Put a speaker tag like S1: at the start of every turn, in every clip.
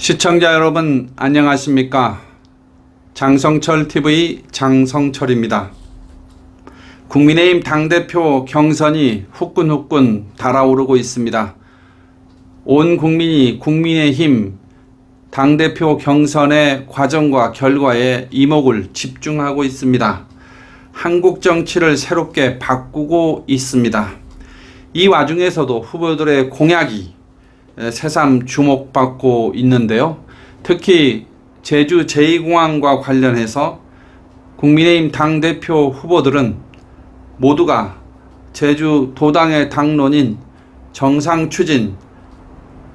S1: 시청자 여러분 안녕하십니까? 장성철TV 장성철입니다. 국민의힘 당대표 경선이 후끈후끈 달아오르고 있습니다. 온 국민이 국민의힘 당대표 경선의 과정과 결과에 이목을 집중하고 있습니다. 한국 정치를 새롭게 바꾸고 있습니다. 이 와중에서도 후보들의 공약이 새삼 주목받고 있는데요. 특히 제주 제2공항과 관련해서 국민의힘 당대표 후보들은 모두가 제주 도당의 당론인 정상추진,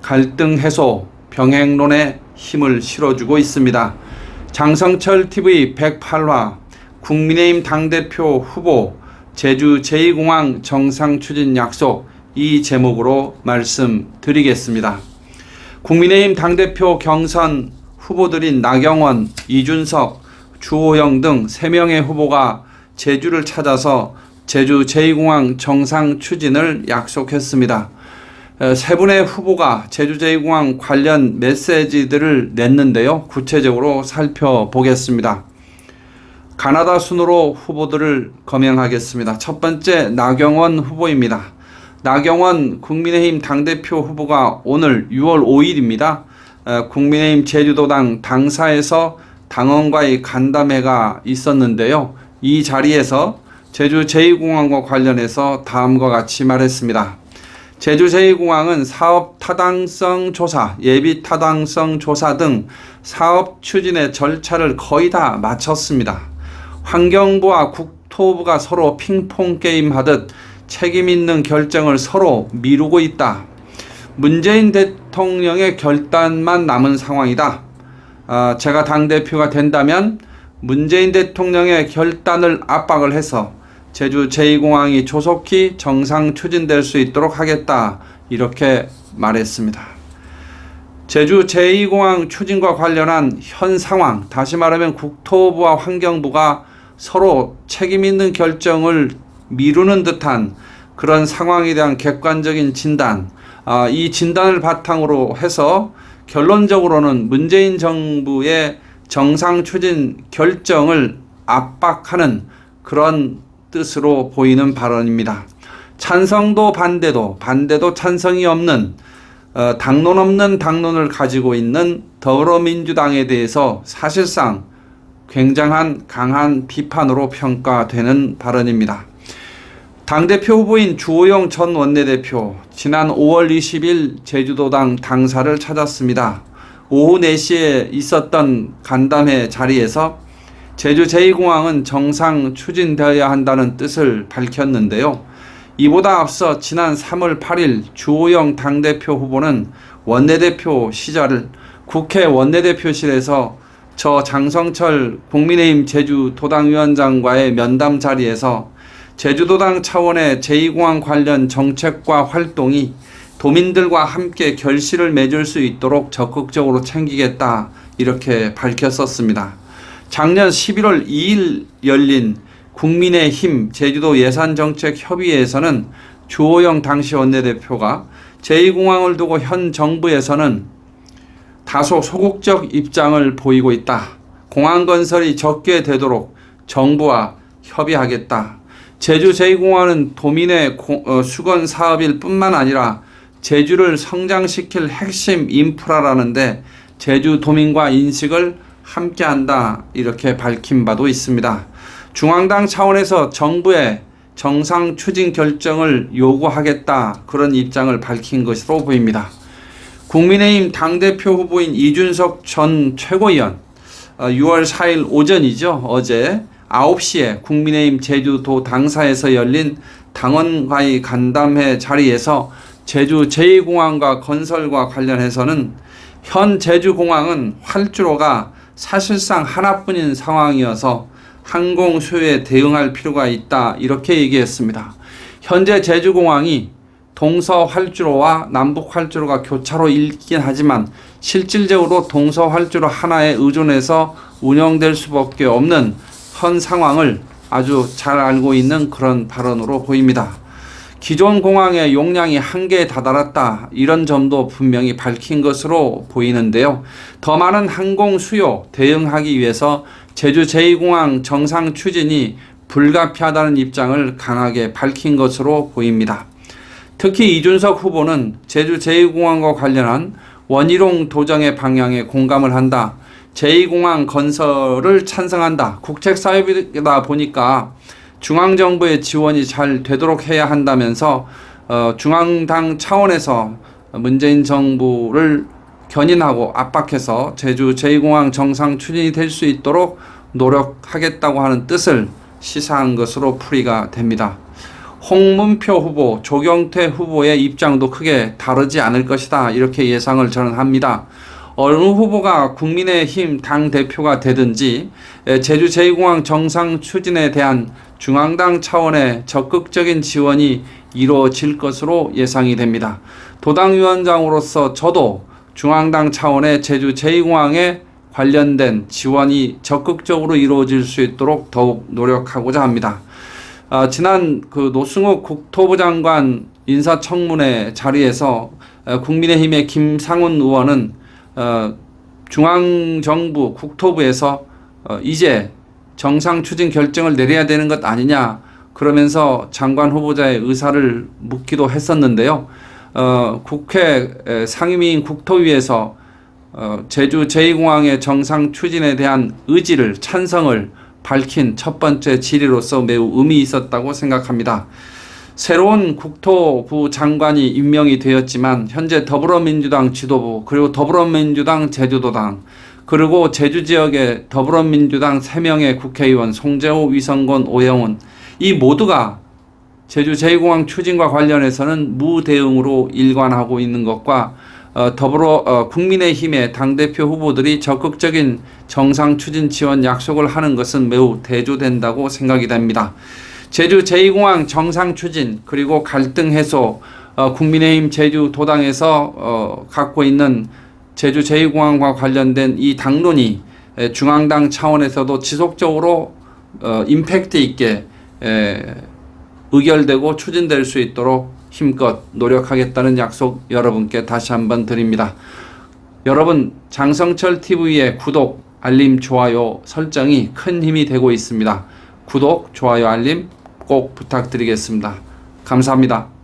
S1: 갈등 해소, 병행론에 힘을 실어주고 있습니다. 장성철TV 108화 국민의힘 당대표 후보 제주 제2공항 정상추진 약속, 이 제목으로 말씀드리겠습니다. 국민의힘 당대표 경선 후보들인 나경원, 이준석, 주호영 등 3명의 후보가 제주를 찾아서 제주 제2공항 정상 추진을 약속했습니다. 세 분의 후보가 제주 제2공항 관련 메시지들을 냈는데요. 구체적으로 살펴보겠습니다. 가나다 순으로 후보들을 거명하겠습니다. 첫 번째 나경원 후보입니다. 나경원 국민의힘 당대표 후보가 오늘 6월 5일입니다. 국민의힘 제주도당 당사에서 당원과의 간담회가 있었는데요. 이 자리에서 제주 제2공항과 관련해서 다음과 같이 말했습니다. 제주 제2공항은 사업 타당성 조사, 예비 타당성 조사 등 사업 추진의 절차를 거의 다 마쳤습니다. 환경부와 국토부가 서로 핑퐁 게임 하듯 책임 있는 결정을 서로 미루고 있다. 문재인 대통령의 결단만 남은 상황이다. 제가 당대표가 된다면 문재인 대통령의 결단을 압박을 해서 제주 제2공항이 조속히 정상 추진될 수 있도록 하겠다. 이렇게 말했습니다. 제주 제2공항 추진과 관련한 현 상황, 다시 말하면 국토부와 환경부가 서로 책임 있는 결정을 미루는 듯한 그런 상황에 대한 객관적인 진단, 이 진단을 바탕으로 해서 결론적으로는 문재인 정부의 정상 추진 결정을 압박하는 그런 뜻으로 보이는 발언입니다. 찬성도 반대도 찬성이 없는 당론 없는 당론을 가지고 있는 더불어민주당에 대해서 사실상 굉장한 강한 비판으로 평가되는 발언입니다. 당대표 후보인 주호영 전 원내대표 지난 5월 20일 제주도당 당사를 찾았습니다. 오후 4시에 있었던 간담회 자리에서 제주 제2공항은 정상 추진되어야 한다는 뜻을 밝혔는데요. 이보다 앞서 지난 3월 8일 주호영 당대표 후보는 원내대표 시절 국회 원내대표실에서 저 장성철 국민의힘 제주도당위원장과의 면담 자리에서 제주도당 차원의 제2공항 관련 정책과 활동이 도민들과 함께 결실을 맺을 수 있도록 적극적으로 챙기겠다, 이렇게 밝혔었습니다. 작년 11월 2일 열린 국민의힘 제주도 예산정책협의회에서는 주호영 당시 원내대표가 제2공항을 두고 현 정부에서는 다소 소극적 입장을 보이고 있다. 공항 건설이 적게 되도록 정부와 협의하겠다. 제주 제2공항은 도민의 수건 사업일 뿐만 아니라 제주를 성장시킬 핵심 인프라라는데 제주 도민과 인식을 함께한다, 이렇게 밝힌 바도 있습니다. 중앙당 차원에서 정부의 정상 추진 결정을 요구하겠다, 그런 입장을 밝힌 것으로 보입니다. 국민의힘 당대표 후보인 이준석 전 최고위원 6월 4일 오전이죠. 어제 9시에 국민의힘 제주도 당사에서 열린 당원과의 간담회 자리에서 제주 제2공항과 건설과 관련해서는 현 제주공항은 활주로가 사실상 하나뿐인 상황이어서 항공 수요에 대응할 필요가 있다, 이렇게 얘기했습니다. 현재 제주공항이 동서 활주로와 남북 활주로가 교차로 있긴 하지만 실질적으로 동서 활주로 하나에 의존해서 운영될 수밖에 없는 현 상황을 아주 잘 알고 있는 그런 발언으로 보입니다. 기존 공항의 용량이 한계에 다다랐다, 이런 점도 분명히 밝힌 것으로 보이는데요. 더 많은 항공 수요 대응하기 위해서 제주 제2공항 정상 추진이 불가피하다는 입장을 강하게 밝힌 것으로 보입니다. 특히 이준석 후보는 제주 제2공항과 관련한 원희룡 도정의 방향에 공감을 한다, 제2공항 건설을 찬성한다, 국책사업이다 보니까 중앙정부의 지원이 잘 되도록 해야 한다면서 중앙당 차원에서 문재인 정부를 견인하고 압박해서 제주 제2공항 정상 추진이 될 수 있도록 노력하겠다고 하는 뜻을 시사한 것으로 풀이가 됩니다. 홍문표 후보, 조경태 후보의 입장도 크게 다르지 않을 것이다, 이렇게 예상을 저는 합니다. 어느 후보가 국민의힘 당대표가 되든지 제주 제2공항 정상 추진에 대한 중앙당 차원의 적극적인 지원이 이루어질 것으로 예상이 됩니다. 도당위원장으로서 저도 중앙당 차원의 제주 제2공항에 관련된 지원이 적극적으로 이루어질 수 있도록 더욱 노력하고자 합니다. 지난 노승욱 국토부 장관 인사청문회 자리에서 국민의힘의 김상훈 의원은 중앙정부 국토부에서 이제 정상 추진 결정을 내려야 되는 것 아니냐, 그러면서 장관 후보자의 의사를 묻기도 했었는데요. 국회 상임위인 국토위에서 제주 제2공항의 정상 추진에 대한 의지를, 찬성을 밝힌 첫 번째 질의로서 매우 의미 있었다고 생각합니다. 새로운 국토부 장관이 임명이 되었지만 현재 더불어민주당 지도부, 그리고 더불어민주당 제주도당, 그리고 제주 지역의 더불어민주당 3명의 국회의원 송재호, 위성곤, 오영훈, 이 모두가 제주 제2공항 추진과 관련해서는 무대응으로 일관하고 있는 것과 국민의힘의 당대표 후보들이 적극적인 정상 추진 지원 약속을 하는 것은 매우 대조된다고 생각이 됩니다. 제주 제2공항 정상 추진, 그리고 갈등 해소, 국민의힘 제주도당에서 갖고 있는 제주 제2공항과 관련된 이 당론이 중앙당 차원에서도 지속적으로 임팩트 있게 의결되고 추진될 수 있도록 힘껏 노력하겠다는 약속 여러분께 다시 한번 드립니다. 여러분, 장성철 TV의 구독, 알림, 좋아요 설정이 큰 힘이 되고 있습니다. 구독, 좋아요, 알림 꼭 부탁드리겠습니다. 감사합니다.